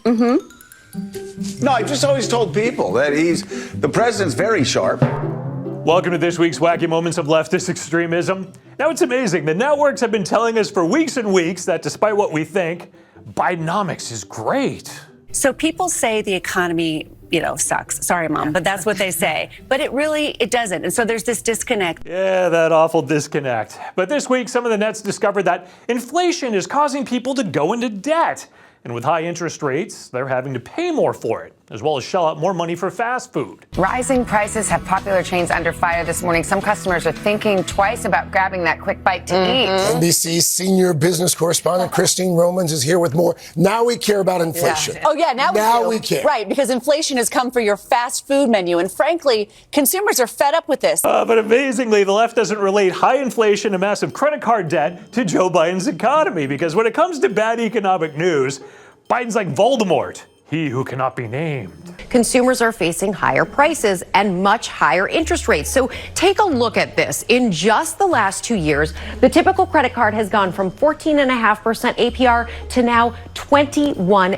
No, I've just always told people that the president's very sharp. Welcome to this week's Wacky Moments of Leftist Extremism. Now, it's amazing. The networks have been telling us for weeks and weeks that despite what we think, Bidenomics is great. So people say the economy, sucks. Sorry, Mom, but that's what they say. But it doesn't. And so there's this disconnect. Yeah, that awful disconnect. But this week, some of the nets discovered that inflation is causing people to go into debt. And with high interest rates, they're having to pay more for it, as well as shell out more money for fast food. Rising prices have popular chains under fire this morning. Some customers are thinking twice about grabbing that quick bite to eat. NBC's senior business correspondent Christine Romans is here with more. Now we care about inflation. Yeah. Oh, yeah, now we care. Right, because inflation has come for your fast food menu. And frankly, consumers are fed up with this. But amazingly, the left doesn't relate high inflation and massive credit card debt to Joe Biden's economy. Because when it comes to bad economic news, Biden's like Voldemort, he who cannot be named. Consumers are facing higher prices and much higher interest rates. So take a look at this. In just the last 2 years, the typical credit card has gone from 14.5% APR to now 21.5%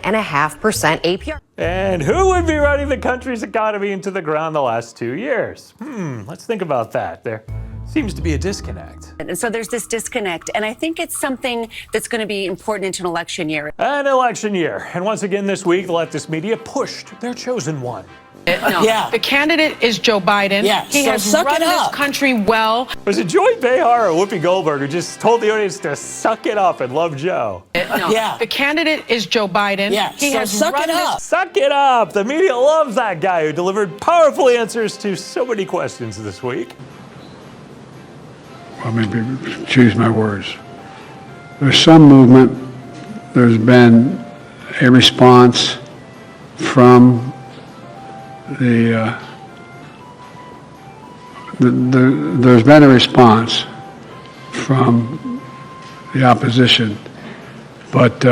APR. And who would be running the country's economy into the ground the last 2 years? Let's think about that. There seems to be a disconnect. And so there's this disconnect. And I think it's something that's going to be important into an election year. An election year. And once again this week, the leftist media pushed their chosen one. The candidate is Joe Biden. He has run this country well. Was it Joy Behar or Whoopi Goldberg who just told the audience to suck it up and love Joe? The candidate is Joe Biden. He has run this. Suck it up. The media loves that guy who delivered powerful answers to so many questions this week. Let me choose my words. There's some movement. There's been a response from there's been a response from the opposition, but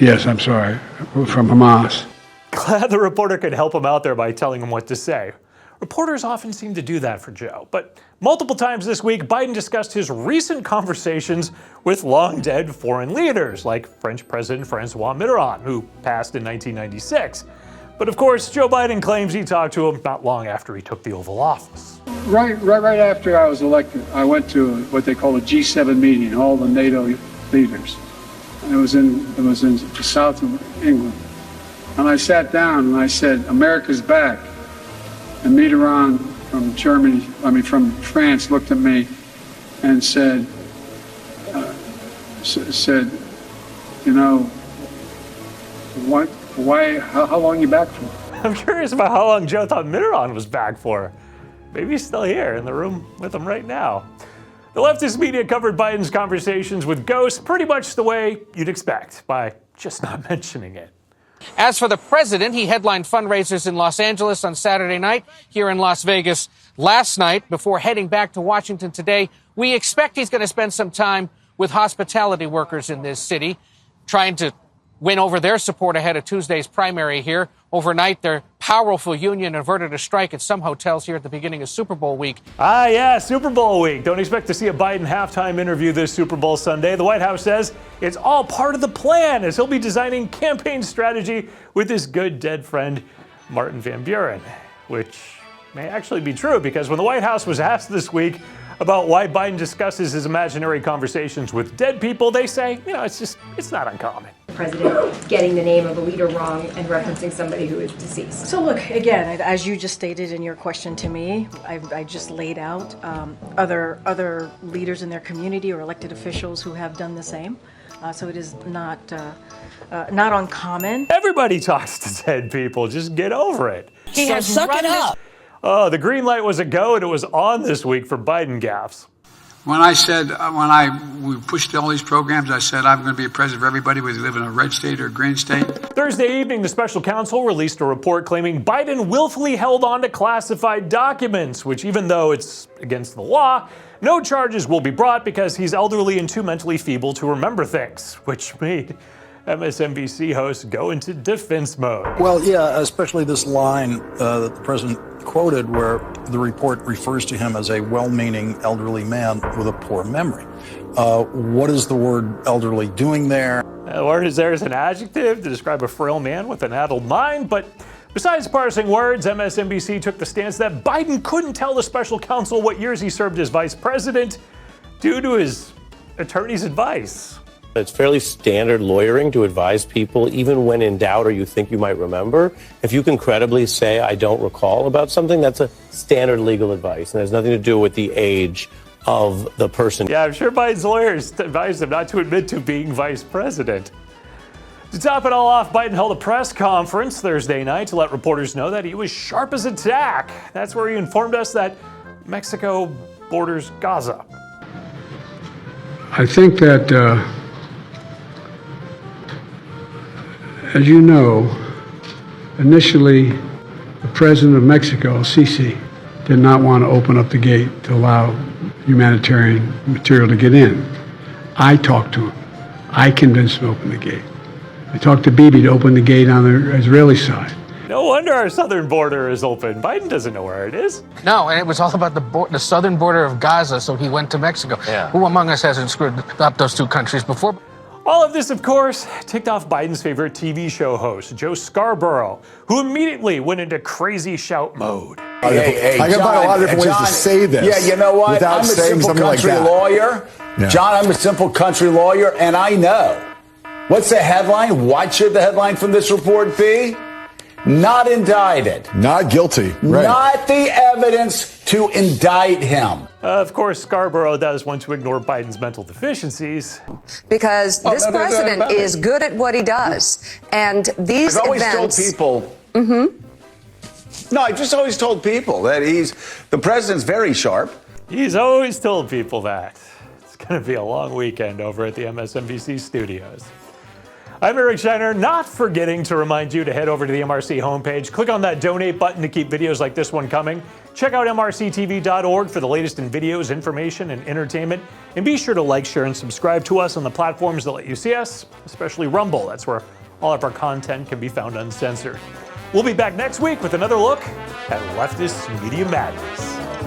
yes, I'm sorry, from Hamas. Glad the reporter could help him out there by telling him what to say. Reporters often seem to do that for Joe, but multiple times this week, Biden discussed his recent conversations with long-dead foreign leaders, like French President Francois Mitterrand, who passed in 1996. But of course, Joe Biden claims he talked to him not long after he took the Oval Office. Right after I was elected, I went to what they call a G7 meeting, all the NATO leaders. And it was in the south of England. And I sat down and I said, "America's back." And Mitterrand from France looked at me and said, how long are you back for? I'm curious about how long Joe thought Mitterrand was back for. Maybe he's still here in the room with him right now. The leftist media covered Biden's conversations with ghosts pretty much the way you'd expect, by just not mentioning it. As for the president, he headlined fundraisers in Los Angeles on Saturday night, here in Las Vegas last night, before heading back to Washington today. We expect he's going to spend some time with hospitality workers in this city, trying to win over their support ahead of Tuesday's primary here. Overnight, their powerful union averted a strike at some hotels here at the beginning of Super Bowl week. Super Bowl week. Don't expect to see a Biden halftime interview this Super Bowl Sunday. The White House says it's all part of the plan, as he'll be designing campaign strategy with his good dead friend, Martin Van Buren, which may actually be true, because when the White House was asked this week about why Biden discusses his imaginary conversations with dead people, they say, it's not uncommon. President getting the name of a leader wrong and referencing somebody who is deceased. So look, again, as you just stated in your question to me, I just laid out other leaders in their community or elected officials who have done the same. So it is not uncommon. Everybody talks to dead people. Just get over it. Suck it up. Oh, the green light was a go, and it was on this week for Biden gaffes. When we pushed all these programs, I said I'm going to be a president for everybody, whether they live in a red state or a green state. Thursday evening, the special counsel released a report claiming Biden willfully held on to classified documents, which, even though it's against the law, no charges will be brought because he's elderly and too mentally feeble to remember things, which made MSNBC hosts go into defense mode. Well, yeah, especially this line that the president quoted where the report refers to him as a well-meaning elderly man with a poor memory. What is the word elderly doing there? The word is there as an adjective to describe a frail man with an addled mind, but besides parsing words, MSNBC took the stance that Biden couldn't tell the special counsel what years he served as vice president due to his attorney's advice. It's fairly standard lawyering to advise people, even when in doubt or you think you might remember. If you can credibly say, I don't recall about something, that's a standard legal advice, and has nothing to do with the age of the person. Yeah, I'm sure Biden's lawyers advised him not to admit to being vice president. To top it all off, Biden held a press conference Thursday night to let reporters know that he was sharp as a tack. That's where he informed us that Mexico borders Gaza. I think that, as you know, initially the president of Mexico, Sisi, did not want to open up the gate to allow humanitarian material to get in. I talked to him. I convinced him to open the gate. I talked to Bibi to open the gate on the Israeli side. No wonder our southern border is open. Biden doesn't know where it is. No, and it was all about the southern border of Gaza, so he went to Mexico. Yeah. Who among us hasn't screwed up those two countries before? All of this, of course, ticked off Biden's favorite TV show host, Joe Scarboro, who immediately went into crazy shout mode. I can find a lot of different ways to say this. Yeah, you know what? Without I'm a saying simple something like country that. lawyer. Yeah. John, I'm a simple country lawyer, and I know. What's the headline? What should the headline from this report be? Not indicted. Not guilty. Right. Not the evidence to indict him. Of course, Scarborough does want to ignore Biden's mental deficiencies. Because this president is good at what he does. And these I've always events... told people... No, I've just always told people that the president's very sharp. He's always told people that. It's going to be a long weekend over at the MSNBC studios. I'm Eric Shiner, not forgetting to remind you to head over to the MRC homepage, click on that donate button to keep videos like this one coming. Check out MRCTV.org for the latest in videos, information, and entertainment. And be sure to like, share, and subscribe to us on the platforms that let you see us, especially Rumble. That's where all of our content can be found uncensored. We'll be back next week with another look at Leftist Media Madness.